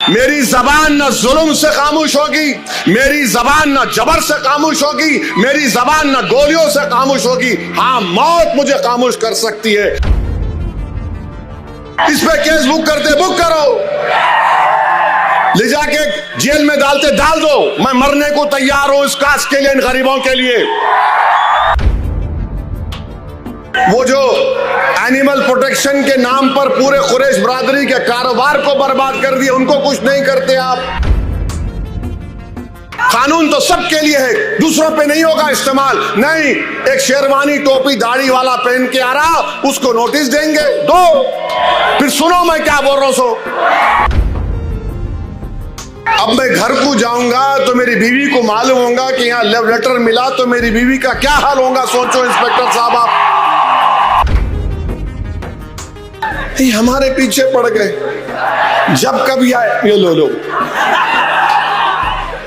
मेरी जबान न जुल्म से खामोश होगी, मेरी जबान न जबर से खामोश होगी, मेरी जबान न गोलियों से खामोश होगी। हाँ, मौत मुझे खामोश कर सकती है। इस पे केस बुक करते बुक करो, ले जाके जेल में डालते डाल दो। मैं मरने को तैयार हूं इस कास्ट के लिए, इन गरीबों के लिए। वो जो एनिमल प्रोटेक्शन के नाम पर पूरे कुरैश बरादरी के कारोबार को बर्बाद कर दिए, उनको कुछ नहीं करते आप। कानून तो सबके लिए है, दूसरों पे नहीं होगा इस्तेमाल। नहीं, एक शेरवानी टोपी दाढ़ी वाला पहन के आ रहा, उसको नोटिस देंगे, दो। फिर सुनो मैं क्या बोल रहा हूं। अब मैं घर को जाऊंगा तो मेरी बीवी को मालूम होगा कि यहाँ लव लेटर मिला, तो मेरी बीवी का क्या हाल होगा। सोचो इंस्पेक्टर साहब आप। हमारे पीछे पड़ गए। जब कभी आए ये लो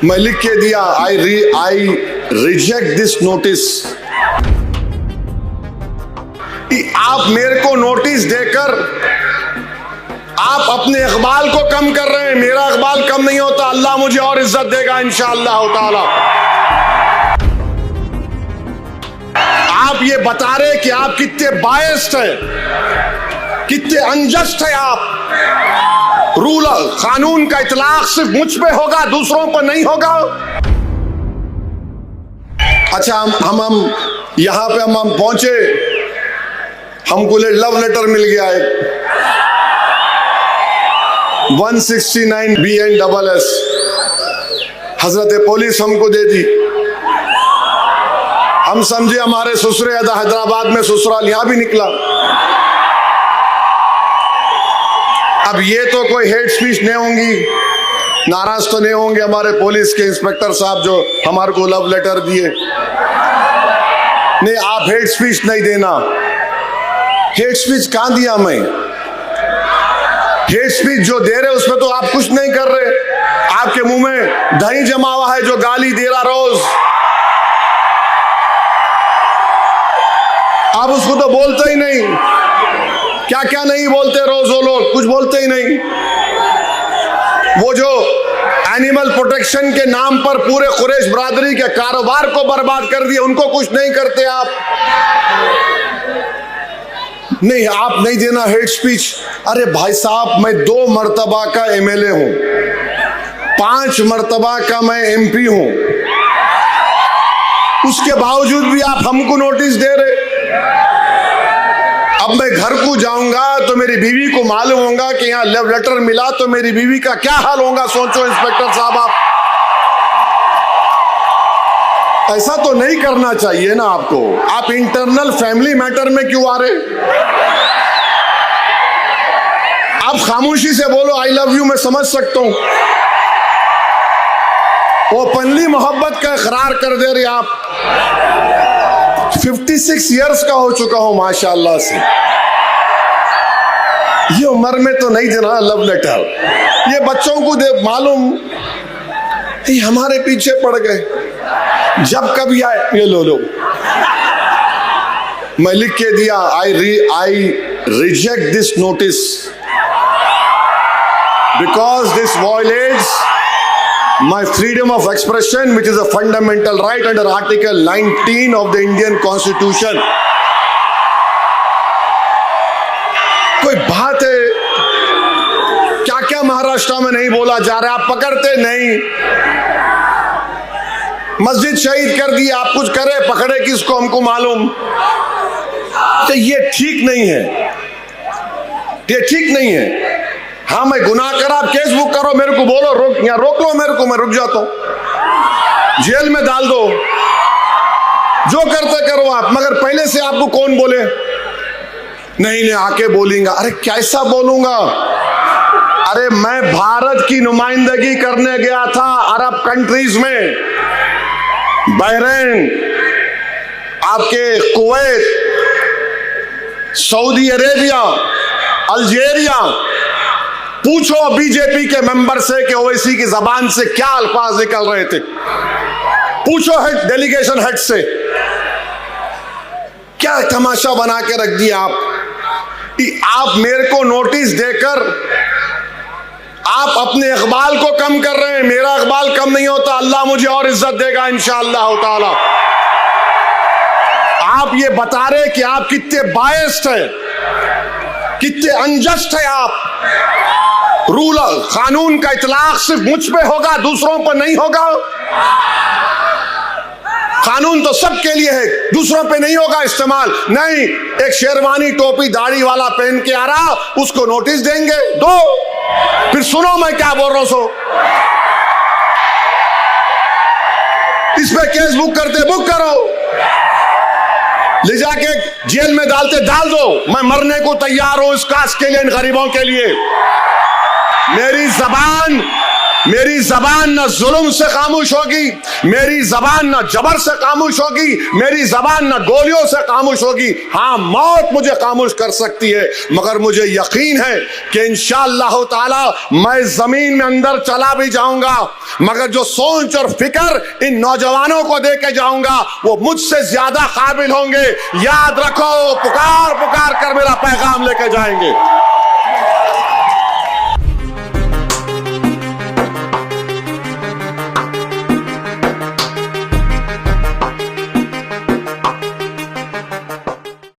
मैं लिख के दिया, आई रिजेक्ट दिस नोटिस। आप मेरे को नोटिस देकर आप अपने इकबाल को कम कर रहे हैं। मेरा इकबाल कम नहीं होता, अल्लाह मुझे और इज्जत देगा इंशाअल्लाह ताला। आप ये बता रहे कि आप कितने बायस्ड हैं, कितने अनजस्ट है आप। रूल कानून का इतलाक सिर्फ मुझ पे होगा, दूसरों पर नहीं होगा। अच्छा, हम यहां पे हम पहुंचे, हमको लव लेटर मिल गया है 169 BNSS। हजरत पुलिस हमको दे दी। हम समझे हमारे ससुरे हैदराबाद में ससुराल यहां भी निकला। अब ये तो कोई हेट स्पीच नहीं होंगी, नाराज तो नहीं होंगे हमारे पुलिस के इंस्पेक्टर साहब जो हमारे को लव लेटर दिए। नहीं, आप हेट स्पीच नहीं देना। हेट स्पीच कहां दिया मैं? हेट स्पीच जो दे रहे उसमें तो आप कुछ नहीं कर रहे। आपके मुंह में दही जमा हुआ है जो गाली दे रहा रोज, आप उसको तो बोलते ही नहीं। क्या क्या नहीं बोलते रोज वो लोग, कुछ बोलते ही नहीं। वो जो एनिमल प्रोटेक्शन के नाम पर पूरे कुरैश बरादरी के कारोबार को बर्बाद कर दिए, उनको कुछ नहीं करते आप। नहीं, आप नहीं देना हेट स्पीच। अरे भाई साहब, मैं 2 मर्तबा का MLA हूं, 5 मर्तबा का मैं MP हूं, उसके बावजूद भी आप हमको नोटिस दे रहे। अब मैं घर को जाऊंगा तो मेरी बीवी को मालूम होगा कि यहाँ लव लेटर मिला, तो मेरी बीवी का क्या हाल होगा। सोचो इंस्पेक्टर साहब आप। ऐसा तो नहीं करना चाहिए ना आपको। आप इंटरनल फैमिली मैटर में क्यों आ रहे? आप खामोशी से बोलो आई लव यू, मैं समझ सकता हूं। ओपनली मोहब्बत का इकरार कर दे रहे आप। 56 इयर्स का हो चुका हूं माशाअल्लाह से। ये उम्र में तो नहीं देना लव लेटर। ये बच्चों को दे मालूम, ये हमारे पीछे पड़ गए। जब कभी आए ये लो मैं लिख के दिया, I reject this notice because this violets my freedom of expression, which is a fundamental right under Article 19 of the Indian Constitution. कोई बात है? क्या क्या महाराष्ट्र में नहीं बोला जा रहा? आप पकड़ते नहीं। मस्जिद शहीद कर दी, आप कुछ करे, पकड़े किसको हमको मालूम। तो ये ठीक नहीं है, ये ठीक नहीं है। हाँ, मैं गुनाह करा, आप केस बुक करो, मेरे को बोलो, रोक लो मेरे को, मैं रुक जाता हूं। जेल में डाल दो, जो करते करो आप, मगर पहले से आपको कौन बोले? नहीं आके बोलेंगे। अरे कैसा बोलूंगा? अरे मैं भारत की नुमाइंदगी करने गया था अरब कंट्रीज में, बहरीन, आपके कुवैत, सऊदी अरेबिया, अल्जीरिया। पूछो बीजेपी के मेंबर से कि ओवैसी की जबान से क्या अल्फाज निकल रहे थे। पूछो हेड डेलीगेशन हेड से, क्या तमाशा बना के रख दिया आप। मेरे को नोटिस देकर आप अपने इकबाल को कम कर रहे हैं, मेरा इकबाल कम नहीं होता, अल्लाह मुझे और इज्जत देगा इंशाअल्लाह ताला। आप ये बता रहे कि आप कितने बायस्ड हैं, कितने अनजस्ट है आप। रूल कानून का इतलाक सिर्फ मुझ पे होगा, दूसरों पर नहीं होगा। कानून तो सबके लिए है, दूसरों पे नहीं होगा इस्तेमाल। नहीं, एक शेरवानी टोपी दाढ़ी वाला पहन के आ रहा, उसको नोटिस देंगे, दो। फिर सुनो मैं क्या बोल रहा हूं। इस पे केस बुक करते, बुक करो, ले जाके जेल में डालते, डाल दो। मैं मरने को तैयार हूं इस कास्ट के लिए, इन गरीबों के लिए। मेरी जबान न जुल्म से खामोश होगी, मेरी जबान न जबर से खामोश होगी, मेरी जबान न गोलियों से खामोश होगी। हाँ, मौत मुझे खामोश कर सकती है, मगर मुझे यकीन है कि इंशाअल्लाह ताला मैं जमीन में अंदर चला भी जाऊंगा, मगर जो सोच और फिक्र इन नौजवानों को दे के जाऊंगा वो मुझसे ज्यादा काबिल होंगे। याद रखो, पुकार पुकार कर मेरा पैगाम लेके जाएंगे।